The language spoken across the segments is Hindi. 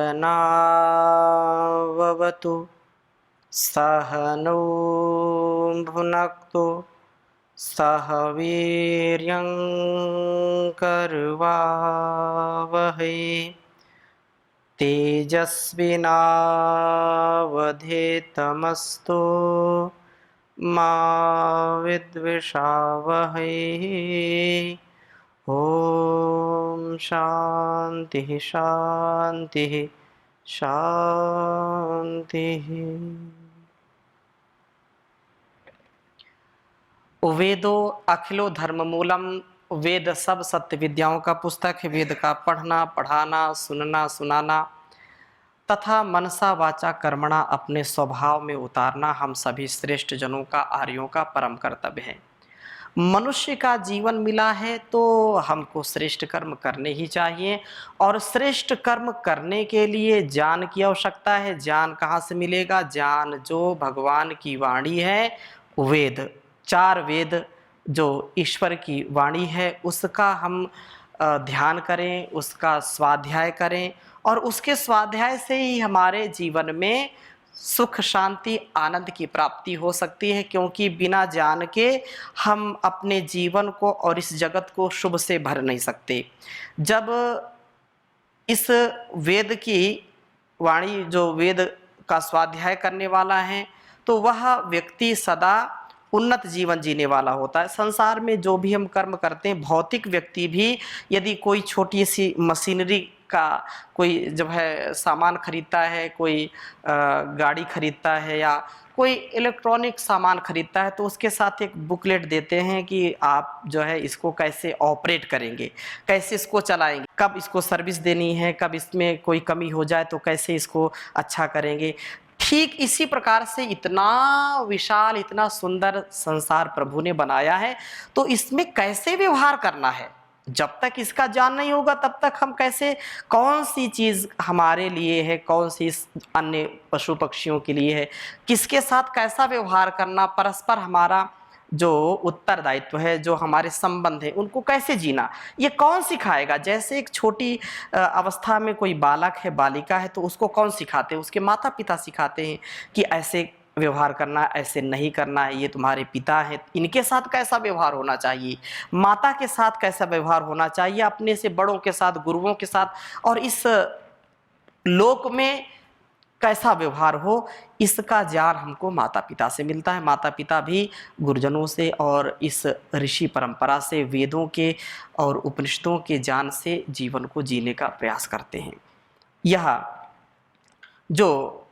सहनाववतु सहनौ भुनक्तु सह वीर्यं करवावहै तेजस्विनावधीतमस्तु मा विद्विषावहै। ओम शांति शांति शांति। वेदो अखिलो धर्म मूलम। वेद सब सत्य विद्याओं का पुस्तक है। वेद का पढ़ना, पढ़ाना, सुनना, सुनाना तथा मनसा वाचा कर्मणा अपने स्वभाव में उतारना हम सभी श्रेष्ठ जनों का, आर्यों का परम कर्तव्य है। मनुष्य का जीवन मिला है तो हमको श्रेष्ठ कर्म करने ही चाहिए, और श्रेष्ठ कर्म करने के लिए ज्ञान की आवश्यकता है। ज्ञान कहाँ से मिलेगा? ज्ञान जो भगवान की वाणी है, वेद, चार वेद जो ईश्वर की वाणी है, उसका हम ध्यान करें, उसका स्वाध्याय करें, और उसके स्वाध्याय से ही हमारे जीवन में सुख, शांति, आनंद की प्राप्ति हो सकती है। क्योंकि बिना ज्ञान के हम अपने जीवन को और इस जगत को शुभ से भर नहीं सकते। जब इस वेद की वाणी, जो वेद का स्वाध्याय करने वाला है, तो वह व्यक्ति सदा उन्नत जीवन जीने वाला होता है। संसार में जो भी हम कर्म करते हैं, भौतिक व्यक्ति भी यदि कोई छोटी सी मशीनरी का कोई जब है सामान खरीदता है, कोई गाड़ी खरीदता है या कोई इलेक्ट्रॉनिक सामान खरीदता है, तो उसके साथ एक बुकलेट देते हैं कि आप जो है इसको कैसे ऑपरेट करेंगे, कैसे इसको चलाएंगे, कब इसको सर्विस देनी है, कब इसमें कोई कमी हो जाए तो कैसे इसको अच्छा करेंगे। ठीक इसी प्रकार से इतना विशाल, इतना सुंदर संसार प्रभु ने बनाया है, तो इसमें कैसे व्यवहार करना है, जब तक इसका ज्ञान नहीं होगा तब तक हम कैसे, कौन सी चीज़ हमारे लिए है, कौन सी अन्य पशु पक्षियों के लिए है, किसके साथ कैसा व्यवहार करना, परस्पर हमारा जो उत्तरदायित्व है, जो हमारे संबंध है, उनको कैसे जीना, ये कौन सिखाएगा? जैसे एक छोटी अवस्था में कोई बालक है, बालिका है, तो उसको कौन सिखाते हैं? उसके माता पिता सिखाते हैं कि ऐसे व्यवहार करना, ऐसे नहीं करना है, ये तुम्हारे पिता हैं, इनके साथ कैसा व्यवहार होना चाहिए, माता के साथ कैसा व्यवहार होना चाहिए, अपने से बड़ों के साथ, गुरुओं के साथ, और इस लोक में कैसा व्यवहार हो, इसका ज्ञान हमको माता पिता से मिलता है। माता पिता भी गुरुजनों से और इस ऋषि परंपरा से, वेदों के और उपनिषदों के ज्ञान से जीवन को जीने का प्रयास करते हैं। यह जो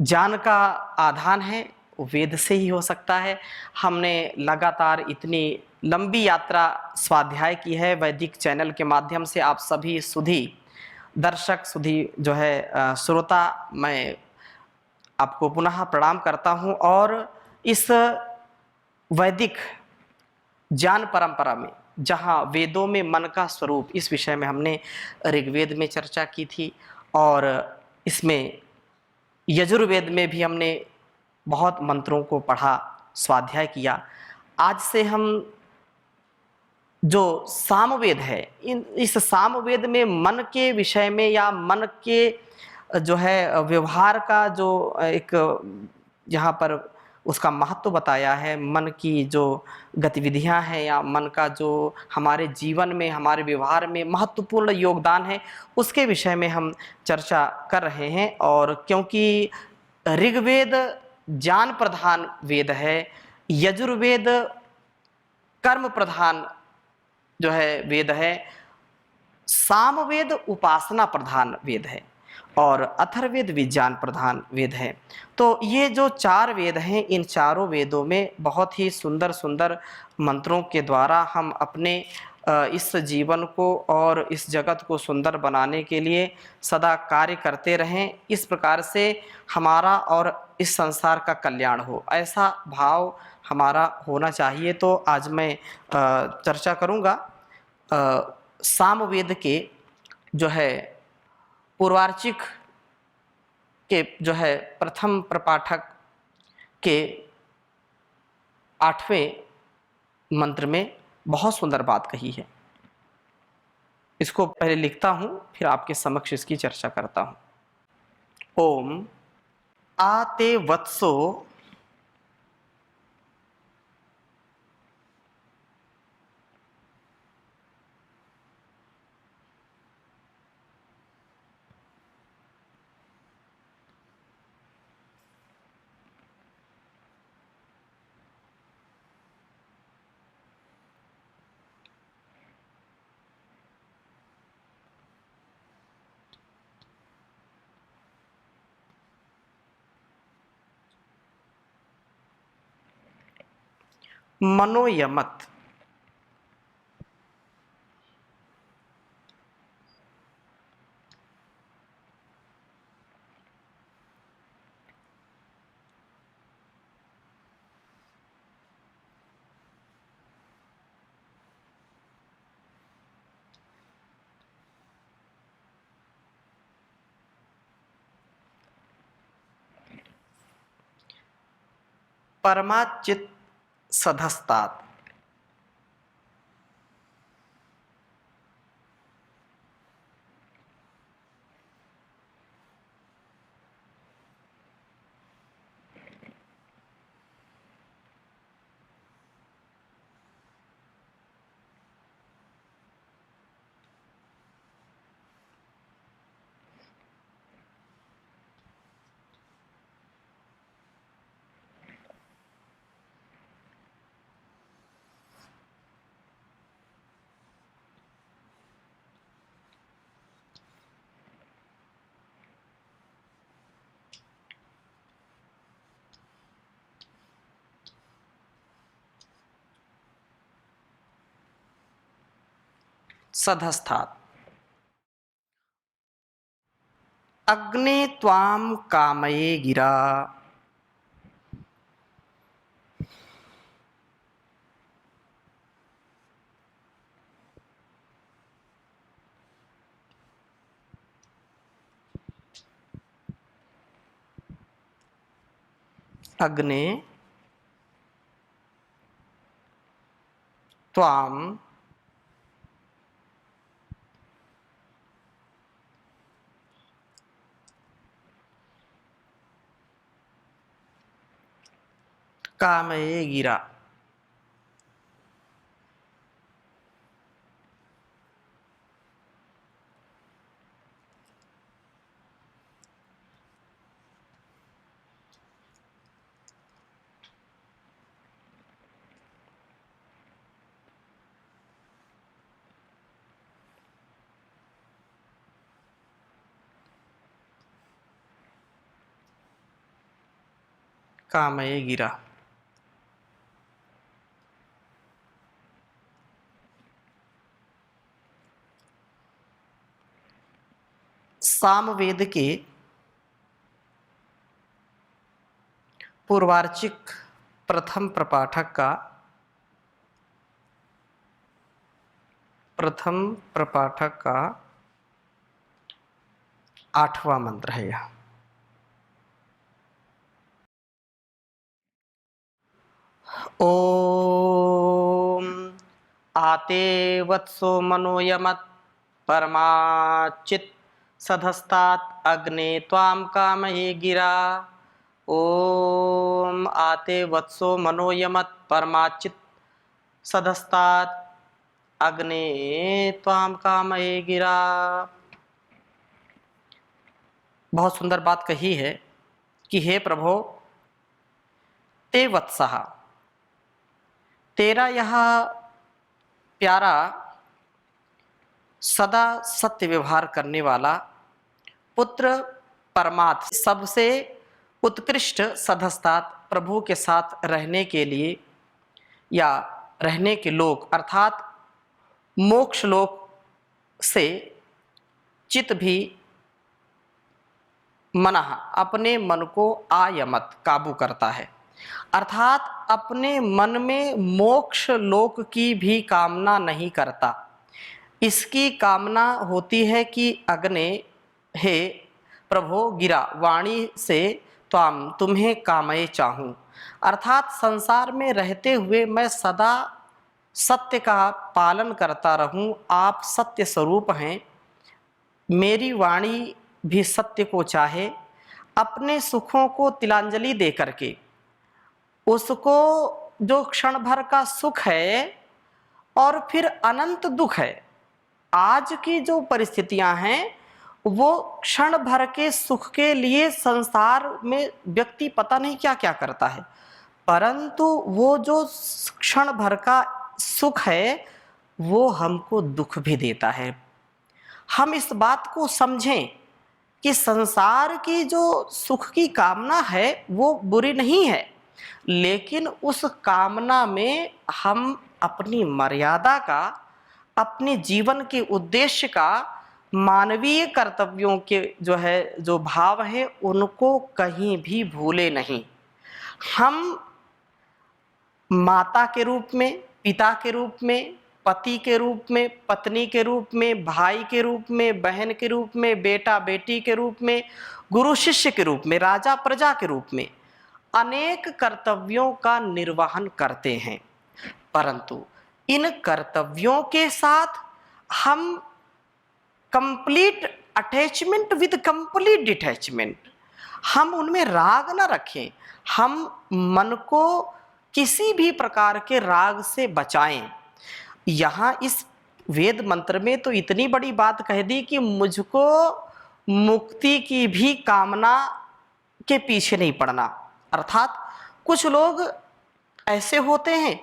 ज्ञान का आधान है वेद से ही हो सकता है। हमने लगातार इतनी लंबी यात्रा स्वाध्याय की है वैदिक चैनल के माध्यम से। आप सभी सुधी दर्शक, सुधी जो है श्रोता, मैं आपको पुनः प्रणाम करता हूं। और इस वैदिक ज्ञान परंपरा में, जहां वेदों में मन का स्वरूप, इस विषय में हमने ऋग्वेद में चर्चा की थी, और इसमें यजुर्वेद में भी हमने बहुत मंत्रों को पढ़ा, स्वाध्याय किया। आज से हम जो सामवेद है, इस सामवेद में मन के विषय में, या मन के जो है व्यवहार का जो एक यहाँ पर उसका महत्व बताया है, मन की जो गतिविधियाँ हैं, या मन का जो हमारे जीवन में, हमारे व्यवहार में महत्वपूर्ण योगदान है, उसके विषय में हम चर्चा कर रहे हैं। और क्योंकि ऋग्वेद ज्ञान प्रधान वेद है, यजुर्वेद कर्म प्रधान जो है वेद है, सामवेद उपासना प्रधान वेद है, और अथर्ववेद विज्ञान प्रधान वेद है। तो ये जो चार वेद हैं, इन चारों वेदों में बहुत ही सुंदर सुंदर मंत्रों के द्वारा हम अपने इस जीवन को और इस जगत को सुंदर बनाने के लिए सदा कार्य करते रहें। इस प्रकार से हमारा और इस संसार का कल्याण हो, ऐसा भाव हमारा होना चाहिए। तो आज मैं चर्चा करूँगा सामवेद के जो है पूर्वार्चिक के जो है प्रथम प्रपाठक के 8वें मंत्र में बहुत सुंदर बात कही है। इसको पहले लिखता हूं, फिर आपके समक्ष इसकी चर्चा करता हूं। ओम आते वत्सो मनोयमत। परमाचित सधस्तात। सधस्थात। अग्ने त्वाम कामये गिरा। अग्ने त्वाम कामये गिरा। कामये गिरा। सामवेद के पूर्वार्चिक प्रथम प्रपाठक का 8वां मंत्र है यह। ओम आते वत्सो मनोयमत परमाचित सधस्तात अग्ने त्वाम कामये गिरा। ओम आते वत्सो मनोयमत परमाचित सधस्तात अग्ने त्वाम कामये गिरा। बहुत सुंदर बात कही है कि हे प्रभो, ते वत्सः, तेरा यह प्यारा सदा सत्य व्यवहार करने वाला पुत्र परमात्म सबसे उत्कृष्ट सधस्तात प्रभु के साथ रहने के लिए या रहने के लोक अर्थात मोक्ष लोक से चित भी मनः अपने मन को आयमत काबू करता है, अर्थात अपने मन में मोक्ष लोक की भी कामना नहीं करता। इसकी कामना होती है कि अग्ने, हे प्रभो, गिरा वाणी से त्वाम तुम्हें कामये चाहूँ, अर्थात संसार में रहते हुए मैं सदा सत्य का पालन करता रहूं। आप सत्य स्वरूप हैं, मेरी वाणी भी सत्य को चाहे। अपने सुखों को तिलांजलि दे करके उसको, जो क्षण भर का सुख है और फिर अनंत दुख है, आज की जो परिस्थितियां हैं वो क्षण भर के सुख के लिए संसार में व्यक्ति पता नहीं क्या क्या करता है, परंतु वो जो क्षण भर का सुख है वो हमको दुख भी देता है। हम इस बात को समझें कि संसार की जो सुख की कामना है वो बुरी नहीं है, लेकिन उस कामना में हम अपनी मर्यादा का, अपने जीवन के उद्देश्य का, मानवीय कर्तव्यों के जो भाव है उनको कहीं भी भूले नहीं। हम माता के रूप में, पिता के रूप में, पति के रूप में, पत्नी के रूप में, भाई के रूप में, बहन के रूप में, बेटा बेटी के रूप में, गुरु शिष्य के रूप में, राजा प्रजा के रूप में अनेक कर्तव्यों का निर्वहन करते हैं, परंतु इन कर्तव्यों के साथ हम complete attachment with complete detachment, हम उनमें राग न रखें। हम मन को किसी भी प्रकार के राग से बचाएं। यहाँ इस वेद मंत्र में तो इतनी बड़ी बात कह दी कि मुझको मुक्ति की भी कामना के पीछे नहीं पड़ना। अर्थात कुछ लोग ऐसे होते हैं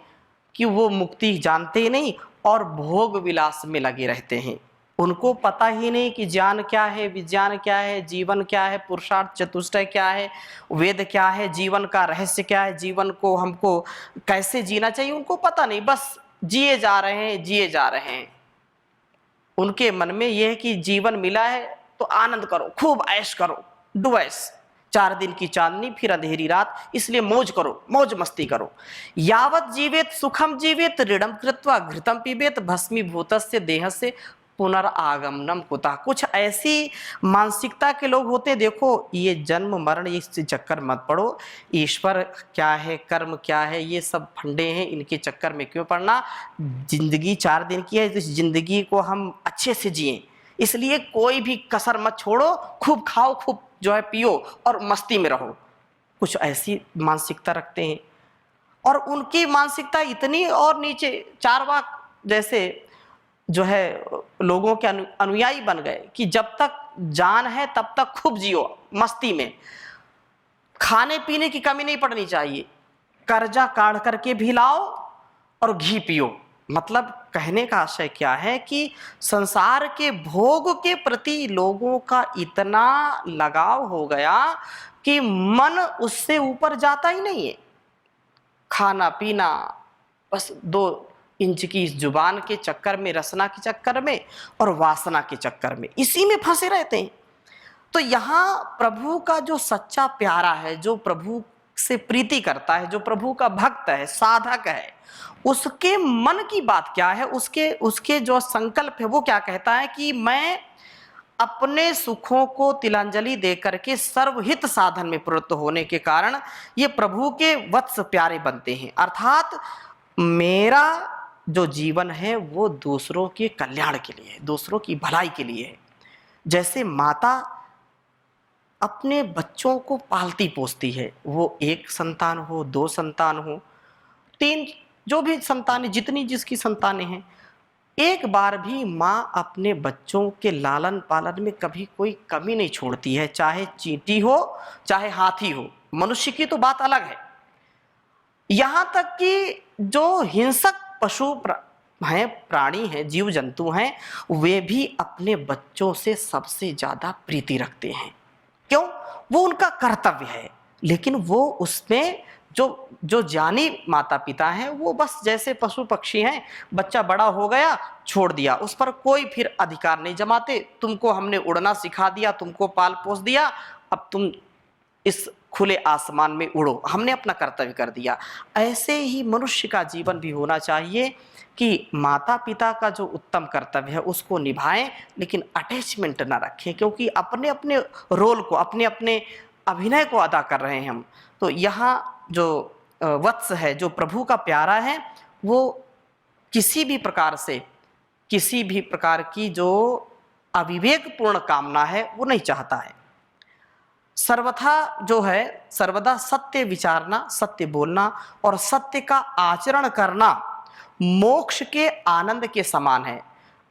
कि वो मुक्ति जानते ही नहीं और भोग विलास में लगे रहते हैं, उनको पता ही नहीं कि ज्ञान क्या है, विज्ञान क्या है, जीवन क्या है, पुरुषार्थ चतुष्टय क्या है, वेद क्या है, जीवन का रहस्य क्या है, जीवन को हमको कैसे जीना चाहिए, उनको पता नहीं, बस जिए जा रहे हैं, जिए जा रहे हैं। उनके मन में यह है कि जीवन मिला है तो आनंद करो, खूब ऐश करो, डू ऐश, 4 दिन की चांदनी फिर अंधेरी रात, इसलिए मौज करो, मौज मस्ती करो। यावत जीवेत सुखम जीवेत ऋणम कृत्वा घृतम पीबेत भस्मीभूतस्य देहस्य पुनरागमनम कुतः। कुछ ऐसी मानसिकता के लोग होते हैं, देखो ये जन्म मरण इस चक्कर मत पड़ो, ईश्वर क्या है, कर्म क्या है, ये सब फंडे हैं, इनके चक्कर में क्यों पड़ना। जिंदगी 4 दिन की है, इस जिंदगी को हम अच्छे से जिए, इसलिए कोई भी कसर मत छोड़ो, खूब खाओ, खूब पियो और मस्ती में रहो। कुछ ऐसी मानसिकता रखते हैं और उनकी मानसिकता इतनी और नीचे, चारवाक जैसे लोगों के अनुयायी बन गए कि जब तक जान है तब तक खूब जियो मस्ती में, खाने पीने की कमी नहीं पड़नी चाहिए, कर्जा काढ़ करके भी लाओ और घी पियो। मतलब कहने का आशय क्या है कि संसार के भोग के प्रति लोगों का इतना लगाव हो गया कि मन उससे ऊपर जाता ही नहीं है। खाना पीना बस 2 इंच की इस जुबान के चक्कर में, रसना के चक्कर में और वासना के चक्कर में, इसी में फंसे रहते हैं। तो यहाँ प्रभु का जो सच्चा प्यारा है, जो प्रभु से प्रीति करता है, जो प्रभु का भक्त है, साधक है, उसके मन की बात क्या है, उसके जो संकल्प है वो क्या कहता है कि मैं अपने सुखों को तिलांजलि दे करके सर्वहित साधन में प्रवृत्त होने के कारण ये प्रभु के वत्स प्यारे बनते हैं। अर्थात मेरा जो जीवन है वो दूसरों के कल्याण के लिए है, दूसरों की भलाई के लिए है। जैसे माता अपने बच्चों को पालती पोसती है, वो 1 संतान हो, 2 संतान हो, 3, जो भी संतानें, जितनी जिसकी संतानें हैं, एक बार भी माँ अपने बच्चों के लालन पालन में कभी कोई कमी नहीं छोड़ती है, चाहे चींटी हो चाहे हाथी हो। मनुष्य की तो बात अलग है, यहाँ तक कि जो हिंसक पशु हैं, प्राणी हैं, जीव जंतु हैं, वे भी अपने बच्चों से सबसे ज्यादा प्रीति रखते हैं। क्यों? वो उनका कर्तव्य है, लेकिन वो उसमें जो ज्ञानी माता पिता हैं वो बस जैसे पशु पक्षी हैं, बच्चा बड़ा हो गया छोड़ दिया, उस पर कोई फिर अधिकार नहीं जमाते। तुमको हमने उड़ना सिखा दिया, तुमको पाल पोस दिया, अब तुम इस खुले आसमान में उड़ो, हमने अपना कर्तव्य कर दिया। ऐसे ही मनुष्य का जीवन भी होना चाहिए कि माता पिता का जो उत्तम कर्तव्य है उसको निभाएं, लेकिन अटैचमेंट ना रखें, क्योंकि अपने अपने रोल को, अपने अपने अभिनय को अदा कर रहे हैं हम। तो यहाँ जो वत्स है, जो प्रभु का प्यारा है, वो किसी भी प्रकार से, किसी भी प्रकार की जो अविवेकपूर्ण कामना है वो नहीं चाहता है। सर्वथा जो है, सर्वदा सत्य विचारना, सत्य बोलना और सत्य का आचरण करना मोक्ष के आनंद के समान है।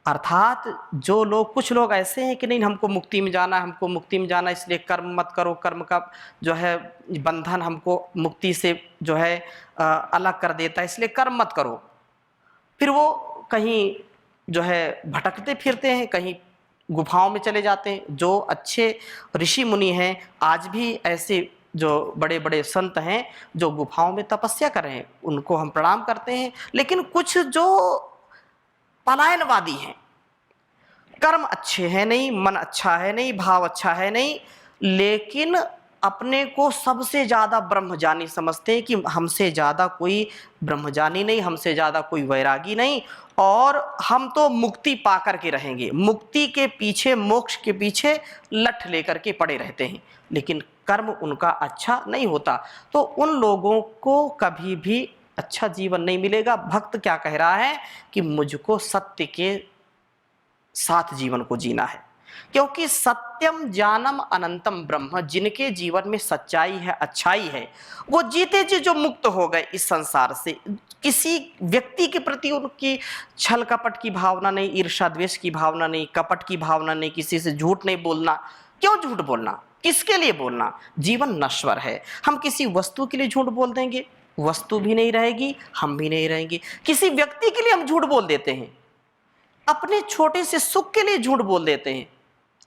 अर्थात जो लोग, कुछ लोग ऐसे हैं कि नहीं हमको मुक्ति में जाना है, हमको मुक्ति में जाना है, इसलिए कर्म मत करो, कर्म का जो है बंधन हमको मुक्ति से जो है अलग कर देता है, इसलिए कर्म मत करो। फिर वो कहीं जो है भटकते फिरते हैं, कहीं गुफाओं में चले जाते हैं। जो अच्छे ऋषि मुनि हैं, आज भी ऐसे जो बड़े बड़े संत हैं जो गुफाओं में तपस्या कर रहे हैं, उनको हम प्रणाम करते हैं। लेकिन कुछ जो पलायनवादी हैं, कर्म अच्छे हैं नहीं, मन अच्छा है नहीं, भाव अच्छा है नहीं, लेकिन अपने को सबसे ज्यादा ब्रह्मज्ञानी समझते हैं कि हमसे ज्यादा कोई ब्रह्मज्ञानी नहीं, हमसे ज्यादा कोई वैरागी नहीं, और हम तो मुक्ति पाकर के रहेंगे। मुक्ति के पीछे, मोक्ष के पीछे लठ लेकर के पड़े रहते हैं, लेकिन कर्म उनका अच्छा नहीं होता। तो उन लोगों को कभी भी अच्छा जीवन नहीं मिलेगा। भक्त क्या कह रहा है कि मुझको सत्य के साथ जीवन को जीना है, क्योंकि सत्यम ज्ञानम अनंतम ब्रह्म, जिनके जीवन में सच्चाई है, अच्छाई है, वो जीते जी जो मुक्त हो गए इस संसार से। किसी व्यक्ति के प्रति उनकी छल कपट की भावना नहीं, ईर्ष्या द्वेष की भावना नहीं, कपट की भावना नहीं, किसी से झूठ नहीं बोलना। क्यों झूठ बोलना, किसके लिए बोलना? जीवन नश्वर है। हम किसी वस्तु के लिए झूठ बोल देंगे, वस्तु भी नहीं रहेगी, हम भी नहीं रहेंगे। किसी व्यक्ति के लिए हम झूठ बोल देते हैं, अपने छोटे से सुख के लिए झूठ बोल देते हैं,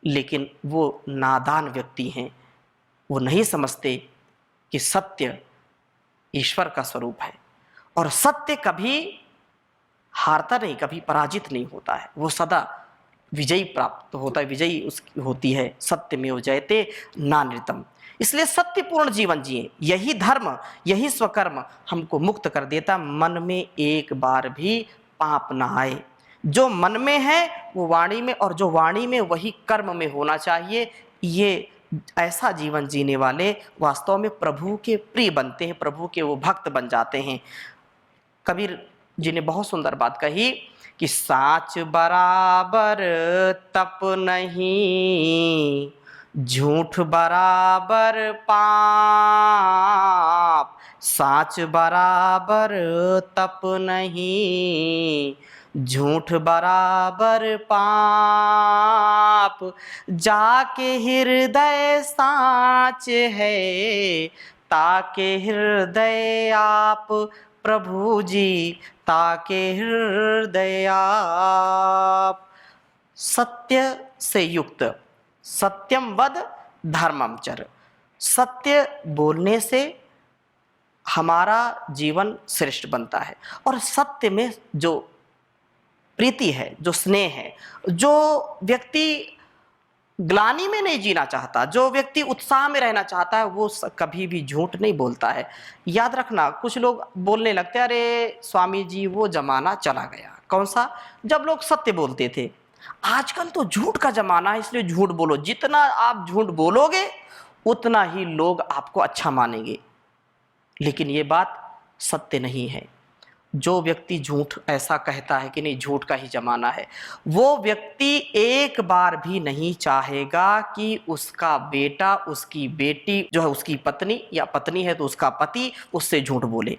लेकिन वो नादान व्यक्ति हैं, वो नहीं समझते कि सत्य ईश्वर का स्वरूप है, और सत्य कभी हारता नहीं, कभी पराजित नहीं होता है, वो सदा विजयी प्राप्त होता है, विजयी उसकी होती है। सत्यमेव जयते नानृतम। इसलिए सत्यपूर्ण जीवन जिए, यही धर्म, यही स्वकर्म हमको मुक्त कर देता। मन में एक बार भी पाप ना आए। जो मन में है वो वाणी में, और जो वाणी में वही कर्म में होना चाहिए। ये ऐसा जीवन जीने वाले वास्तव में प्रभु के प्रिय बनते हैं, प्रभु के वो भक्त बन जाते हैं। कबीर जी ने बहुत सुंदर बात कही कि साच बराबर तप नहीं, झूठ बराबर पाप। साच बराबर तप नहीं, झूठ बराबर पाप। जाके हृदय साच है, ताके हृदय आप प्रभु जी, ताके हृदय आप। सत्य से युक्त, सत्यम वद धर्मम चर। सत्य बोलने से हमारा जीवन श्रेष्ठ बनता है, और सत्य में जो प्रीति है, जो स्नेह है, जो व्यक्ति ग्लानि में नहीं जीना चाहता, जो व्यक्ति उत्साह में रहना चाहता है, वो कभी भी झूठ नहीं बोलता है। याद रखना, कुछ लोग बोलने लगते हैं, अरे स्वामी जी वो जमाना चला गया। कौन सा? जब लोग सत्य बोलते थे। आजकल तो झूठ का जमाना है, इसलिए झूठ बोलो। जितना आप झूठ बोलोगे उतना ही लोग आपको अच्छा मानेंगे, लेकिन ये बात सत्य नहीं है। जो व्यक्ति झूठ ऐसा कहता है कि नहीं झूठ का ही जमाना है, वो व्यक्ति एक बार भी नहीं चाहेगा कि उसका बेटा, उसकी बेटी, जो है उसकी पत्नी, या पत्नी है तो उसका पति, उससे झूठ बोले।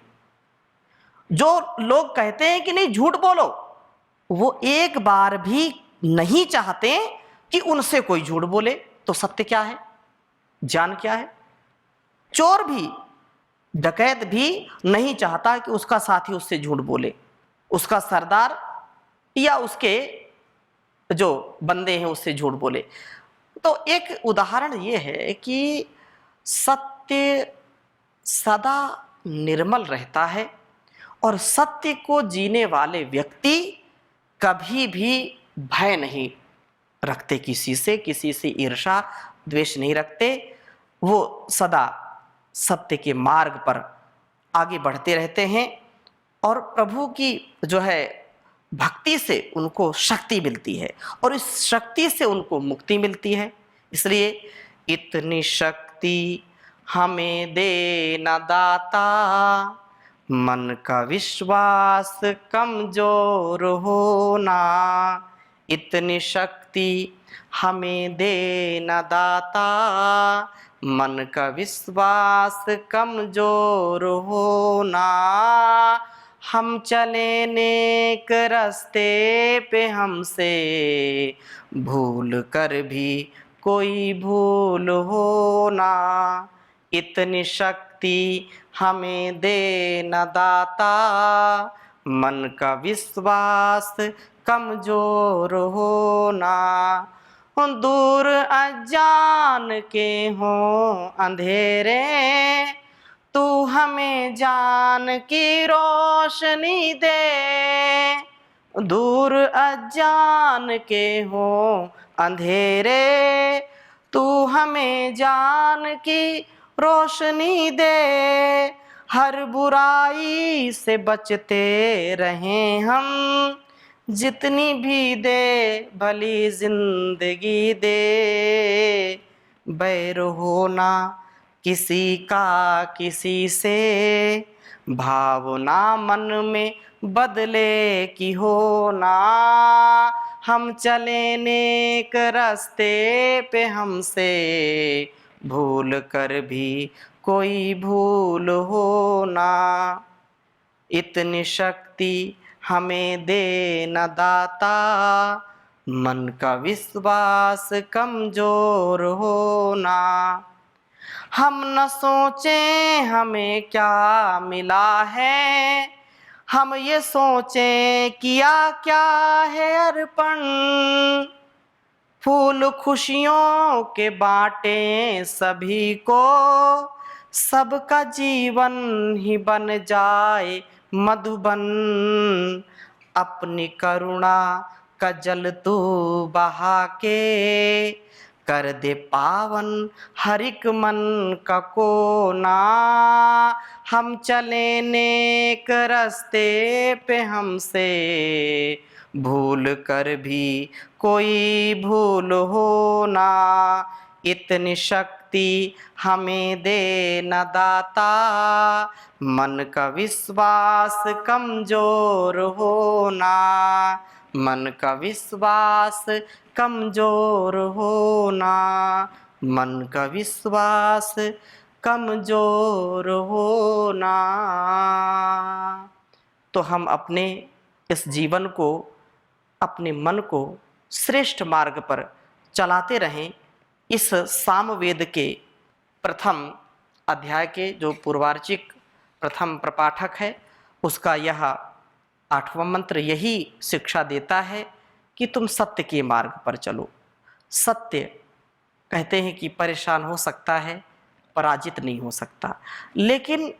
जो लोग कहते हैं कि नहीं झूठ बोलो, वो एक बार भी नहीं चाहते कि उनसे कोई झूठ बोले। तो सत्य क्या है, ज्ञान क्या है? चोर भी, डकैत भी नहीं चाहता कि उसका साथी उससे झूठ बोले, उसका सरदार या उसके जो बंदे हैं उससे झूठ बोले। तो एक उदाहरण ये है कि सत्य सदा निर्मल रहता है, और सत्य को जीने वाले व्यक्ति कभी भी भय नहीं रखते किसी से, किसी से ईर्ष्या द्वेष नहीं रखते। वो सदा सत्य के मार्ग पर आगे बढ़ते रहते हैं, और प्रभु की जो है भक्ति से उनको शक्ति मिलती है, और इस शक्ति से उनको मुक्ति मिलती है। इसलिए इतनी शक्ति हमें दे न दाता, मन का विश्वास कमजोर होना, इतनी शक्ति हमें देना दाता। मन का विश्वास कमजोर होना, हम चले नेक रास्ते पे हमसे भूल कर भी कोई भूल होना, इतनी शक्ति हमें देना दाता। मन का विश्वास कमजोर होना, दूर अजान के हों अंधेरे, तू हमें जान की रोशनी दे। दूर अजान के हों अंधेरे, तू हमें जान की रोशनी दे। हर बुराई से बचते रहें हम, जितनी भी दे भली जिंदगी दे। बैर होना किसी का किसी से, भावना मन में बदले की होना, हम चले नेक रास्ते पे हमसे भूल कर भी कोई भूल होना, इतनी शक्ति हमें देना दाता। मन का विश्वास कमजोर होना, हम न सोचें हमें क्या मिला है, हम ये सोचें किया क्या है अर्पण। फूल खुशियों के बांटे सभी को, सबका जीवन ही बन जाए मधुबन। अपनी करुणा का जल तू बहा के, कर दे पावन हर एक मन का कोना। हम चले नेक रास्ते पे हमसे भूल कर भी कोई भूल होना, इतनी शक्ति हमें देना दाता। मन का विश्वास कमजोर होना, मन का विश्वास कमजोर होना, मन का विश्वास कमजोर होना। तो हम अपने इस जीवन को, अपने मन को श्रेष्ठ मार्ग पर चलाते रहें। इस सामवेद के प्रथम अध्याय के जो पूर्वार्चिक प्रथम प्रपाठक है, उसका यह 8वां मंत्र यही शिक्षा देता है कि तुम सत्य के मार्ग पर चलो। सत्य कहते हैं कि परेशान हो सकता है, पराजित नहीं हो सकता, लेकिन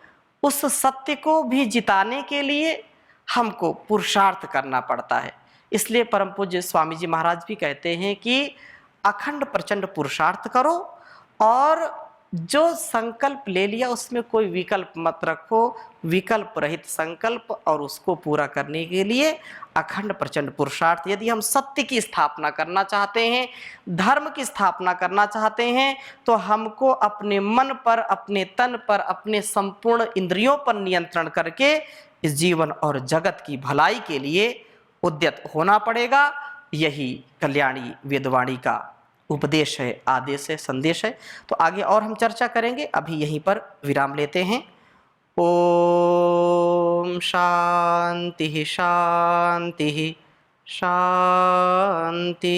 उस सत्य को भी जिताने के लिए हमको पुरुषार्थ करना पड़ता है। इसलिए परम पूज्य स्वामी जी महाराज भी कहते हैं कि अखंड प्रचंड पुरुषार्थ करो, और जो संकल्प ले लिया उसमें कोई विकल्प मत रखो, विकल्प रहित संकल्प, और उसको पूरा करने के लिए अखंड प्रचंड पुरुषार्थ। यदि हम सत्य की स्थापना करना चाहते हैं, धर्म की स्थापना करना चाहते हैं, तो हमको अपने मन पर, अपने तन पर, अपने संपूर्ण इंद्रियों पर नियंत्रण करके इस जीवन और जगत की भलाई के लिए उद्यत होना पड़ेगा। यही कल्याणी वेदवाणी का उपदेश है, आदेश है, संदेश है। तो आगे और हम चर्चा करेंगे, अभी यहीं पर विराम लेते हैं। ओम शांति शांति शांति।